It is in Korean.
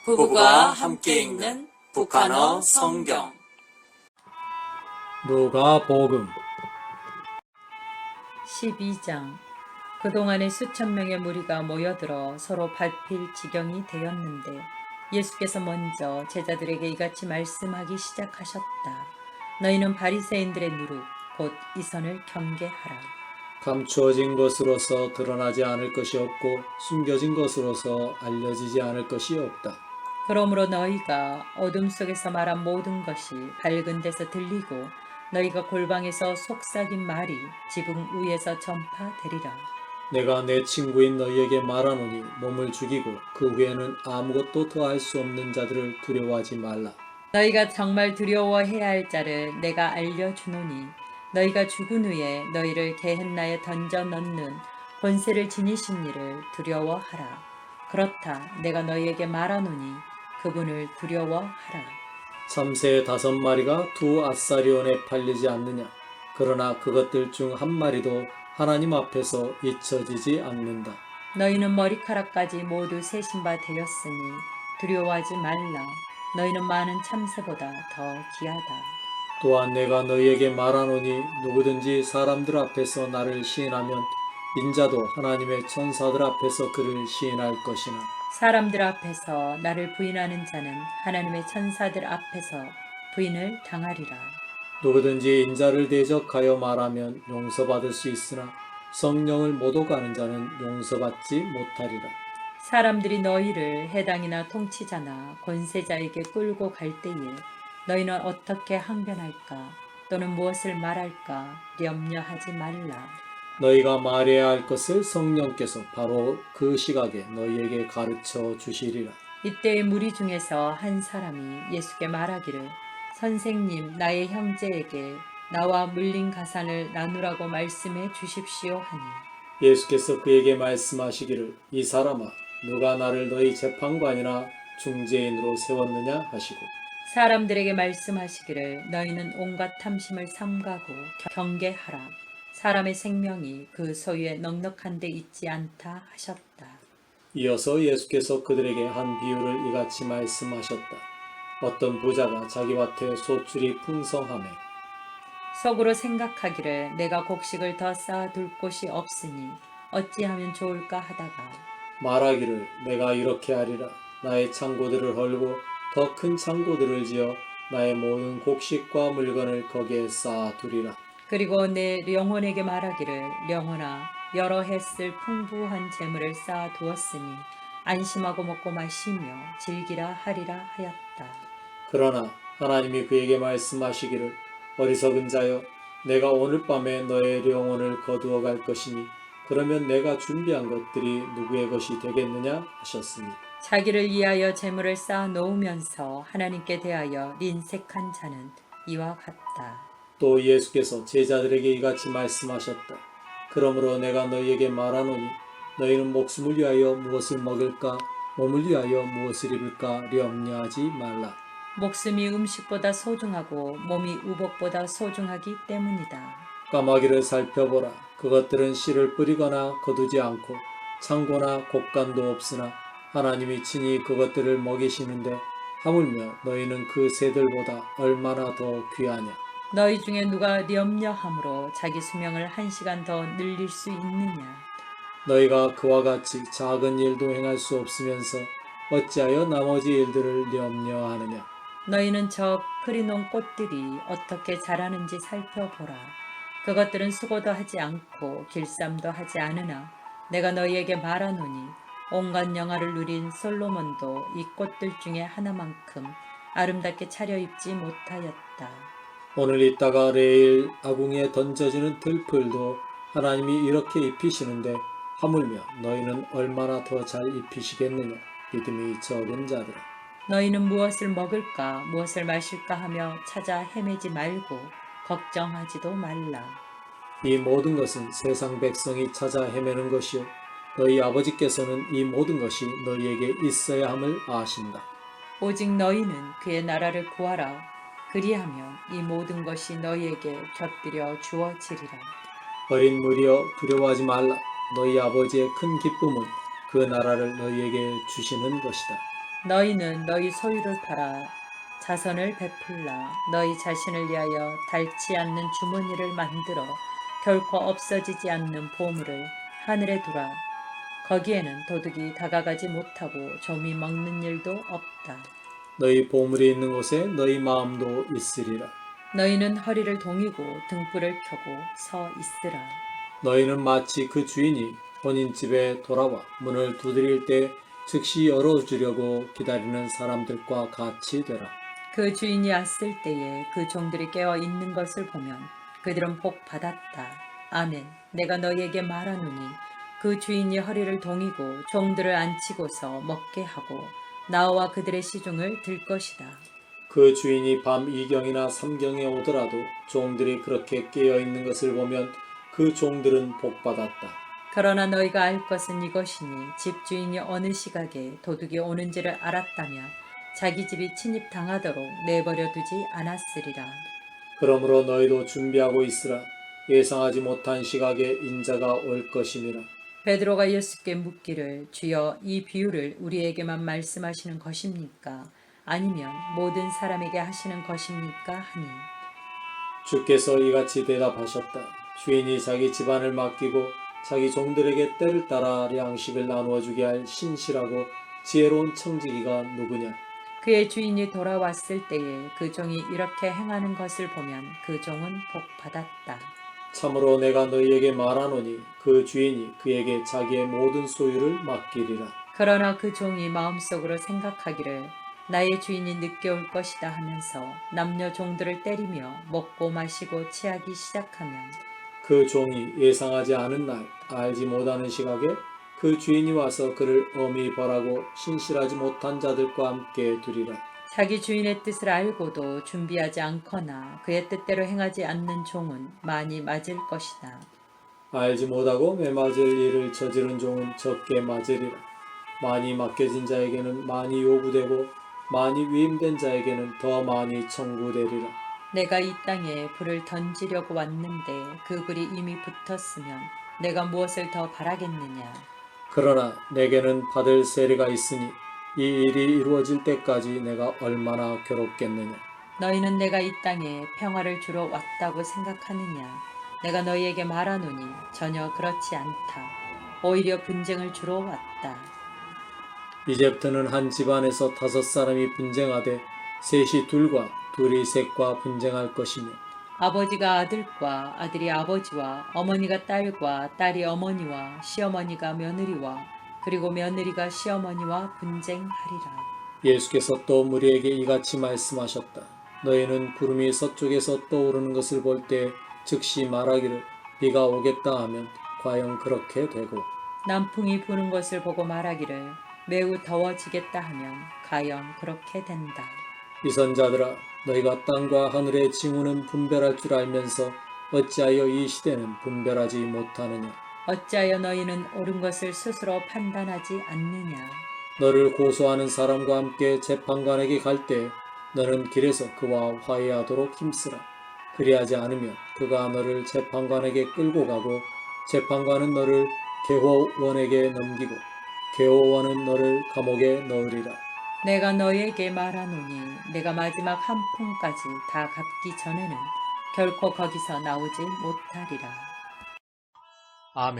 부부가 함께 읽는 북한어 성경. 누가복음 12장. 그동안에 수천 명의 무리가 모여들어 서로 밟힐 지경이 되었는데 예수께서 먼저 제자들에게 이같이 말씀하기 시작하셨다. 너희는 바리새인들의 누룩 곧 이선을 경계하라. 감추어진 것으로서 드러나지 않을 것이 없고 숨겨진 것으로서 알려지지 않을 것이 없다. 그러므로 너희가 어둠 속에서 말한 모든 것이 밝은 데서 들리고 너희가 골방에서 속삭인 말이 지붕 위에서 전파되리라. 내가 내 친구인 너희에게 말하노니 몸을 죽이고 그 후에는 아무것도 더할 수 없는 자들을 두려워하지 말라. 너희가 정말 두려워해야 할 자를 내가 알려주노니 너희가 죽은 후에 너희를 게헨나에 던져 넣는 권세를 지니신 이를 두려워하라. 그렇다 내가 너희에게 말하노니 그분을 두려워하라. 참새 5마리가 2아사리온에 팔리지 않느냐. 그러나 그것들 중 한 마리도 하나님 앞에서 잊혀지지 않는다. 너희는 머리카락까지 모두 세신 바 되었으니 두려워하지 말라. 너희는 많은 참새보다 더 귀하다. 또한 내가 너희에게 말하노니 누구든지 사람들 앞에서 나를 시인하면 인자도 하나님의 천사들 앞에서 그를 시인할 것이나 사람들 앞에서 나를 부인하는 자는 하나님의 천사들 앞에서 부인을 당하리라. 누구든지 인자를 대적하여 말하면 용서받을 수 있으나 성령을 모독하는 자는 용서받지 못하리라. 사람들이 너희를 해당이나 통치자나 권세자에게 끌고 갈 때에 너희는 어떻게 항변할까 또는 무엇을 말할까 염려하지 말라. 너희가 말해야 할 것을 성령께서 바로 그 시각에 너희에게 가르쳐 주시리라. 이때의 무리 중에서 한 사람이 예수께 말하기를 선생님 나의 형제에게 나와 물린 가산을 나누라고 말씀해 주십시오 하니 예수께서 그에게 말씀하시기를 이 사람아 누가 나를 너희 재판관이나 중재인으로 세웠느냐 하시고 사람들에게 말씀하시기를 너희는 온갖 탐심을 삼가고 경계하라. 사람의 생명이 그 소유에 넉넉한 데 있지 않다 하셨다. 이어서 예수께서 그들에게 한 비유를 이같이 말씀하셨다. 어떤 부자가 자기 밭에 소출이 풍성하매 속으로 생각하기를 내가 곡식을 더 쌓아둘 곳이 없으니 어찌하면 좋을까 하다가 말하기를 내가 이렇게 하리라. 나의 창고들을 헐고 더 큰 창고들을 지어 나의 모든 곡식과 물건을 거기에 쌓아두리라. 그리고 내 영혼에게 말하기를 영혼아 여러 해 쓸 풍부한 재물을 쌓아두었으니 안심하고 먹고 마시며 즐기라 하리라 하였다. 그러나 하나님이 그에게 말씀하시기를 어리석은 자여 내가 오늘 밤에 너의 영혼을 거두어 갈 것이니 그러면 내가 준비한 것들이 누구의 것이 되겠느냐 하셨으니 자기를 위하여 재물을 쌓아 놓으면서 하나님께 대하여 린색한 자는 이와 같다. 또 예수께서 제자들에게 이같이 말씀하셨다. 그러므로 내가 너희에게 말하노니 너희는 목숨을 위하여 무엇을 먹을까 몸을 위하여 무엇을 입을까 염려하지 말라. 목숨이 음식보다 소중하고 몸이 우복보다 소중하기 때문이다. 까마귀를 살펴보라. 그것들은 씨를 뿌리거나 거두지 않고 창고나 곡간도 없으나 하나님이 친히 그것들을 먹이시는데 하물며 너희는 그 새들보다 얼마나 더 귀하냐. 너희 중에 누가 염려함으로 자기 수명을 1시간 더 늘릴 수 있느냐. 너희가 그와 같이 작은 일도 행할 수 없으면서 어찌하여 나머지 일들을 염려하느냐. 너희는 저 크리논 꽃들이 어떻게 자라는지 살펴보라. 그것들은 수고도 하지 않고 길쌈도 하지 않으나 내가 너희에게 말하노니 온갖 영화를 누린 솔로몬도 이 꽃들 중에 하나만큼 아름답게 차려입지 못하였다. 오늘 있다가 내일 아궁이에 던져지는 들풀도 하나님이 이렇게 입히시는데 하물며 너희는 얼마나 더 잘 입히시겠느냐. 믿음이 적은 자들아. 너희는 무엇을 먹을까 무엇을 마실까 하며 찾아 헤매지 말고 걱정하지도 말라. 이 모든 것은 세상 백성이 찾아 헤매는 것이요 너희 아버지께서는 이 모든 것이 너희에게 있어야 함을 아신다. 오직 너희는 그의 나라를 구하라. 그리하면 이 모든 것이 너희에게 곁들여 주어지리라. 어린 무리여 두려워하지 말라. 너희 아버지의 큰 기쁨은 그 나라를 너희에게 주시는 것이다. 너희는 너희 소유를 팔아 자선을 베풀라. 너희 자신을 위하여 닳지 않는 주머니를 만들어 결코 없어지지 않는 보물을 하늘에 두라. 거기에는 도둑이 다가가지 못하고 좀이 먹는 일도 없다. 너희 보물이 있는 곳에 너희 마음도 있으리라. 너희는 허리를 동이고 등불을 켜고 서 있으라. 너희는 마치 그 주인이 본인집에 돌아와 문을 두드릴 때 즉시 열어주려고 기다리는 사람들과 같이 되라. 그 주인이 왔을 때에 그 종들이 깨어 있는 것을 보면 그들은 복 받았다. 아멘. 내가 너희에게 말하노니 그 주인이 허리를 동이고 종들을 앉히고서 먹게 하고 나와 그들의 시중을 들 것이다. 그 주인이 밤 2경이나 3경에 오더라도 종들이 그렇게 깨어 있는 것을 보면 그 종들은 복 받았다. 그러나 너희가 알 것은 이것이니 집주인이 어느 시각에 도둑이 오는지를 알았다면 자기 집이 침입당하도록 내버려 두지 않았으리라. 그러므로 너희도 준비하고 있으라. 예상하지 못한 시각에 인자가 올 것임이라. 베드로가 예수께 묻기를 주여 이 비유를 우리에게만 말씀하시는 것입니까? 아니면 모든 사람에게 하시는 것입니까? 하니 주께서 이같이 대답하셨다. 주인이 자기 집안을 맡기고 자기 종들에게 때를 따라 양식을 나누어 주게 할 신실하고 지혜로운 청지기가 누구냐? 그의 주인이 돌아왔을 때에 그 종이 이렇게 행하는 것을 보면 그 종은 복 받았다. 참으로 내가 너희에게 말하노니 그 주인이 그에게 자기의 모든 소유를 맡기리라. 그러나 그 종이 마음속으로 생각하기를 나의 주인이 늦게 올 것이다 하면서 남녀 종들을 때리며 먹고 마시고 취하기 시작하면 그 종이 예상하지 않은 날 알지 못하는 시각에 그 주인이 와서 그를 엄히 벌하고 신실하지 못한 자들과 함께 두리라. 자기 주인의 뜻을 알고도 준비하지 않거나 그의 뜻대로 행하지 않는 종은 많이 맞을 것이다. 알지 못하고 매맞을 일을 저지른 종은 적게 맞으리라. 많이 맡겨진 자에게는 많이 요구되고 많이 위임된 자에게는 더 많이 청구되리라. 내가 이 땅에 불을 던지려고 왔는데 그 불이 이미 붙었으면 내가 무엇을 더 바라겠느냐. 그러나 내게는 받을 세례가 있으니 이 일이 이루어질 때까지 내가 얼마나 괴롭겠느냐. 너희는 내가 이 땅에 평화를 주러 왔다고 생각하느냐. 내가 너희에게 말하노니 전혀 그렇지 않다. 오히려 분쟁을 주러 왔다. 이집트는 한 집안에서 5사람이 분쟁하되 셋이 둘과 둘이 셋과 분쟁할 것이며 아버지가 아들과 아들이 아버지와 어머니가 딸과 딸이 어머니와 시어머니가 며느리와 그리고 며느리가 시어머니와 분쟁하리라. 예수께서 또 무리에게 이같이 말씀하셨다. 너희는 구름이 서쪽에서 떠오르는 것을 볼 때 즉시 말하기를 비가 오겠다 하면 과연 그렇게 되고 남풍이 부는 것을 보고 말하기를 매우 더워지겠다 하면 가영 그렇게 된다. 이선자들아 너희가 땅과 하늘의 징후는 분별할 줄 알면서 어찌하여 이 시대는 분별하지 못하느냐. 어찌하여 너희는 옳은 것을 스스로 판단하지 않느냐. 너를 고소하는 사람과 함께 재판관에게 갈 때 너는 길에서 그와 화해하도록 힘쓰라. 그리하지 않으면 그가 너를 재판관에게 끌고 가고 재판관은 너를 계호원에게 넘기고 계호원은 너를 감옥에 넣으리라. 내가 너희에게 말하노니 내가 마지막 한 푼까지 다 갚기 전에는 결코 거기서 나오지 못하리라. 아멘.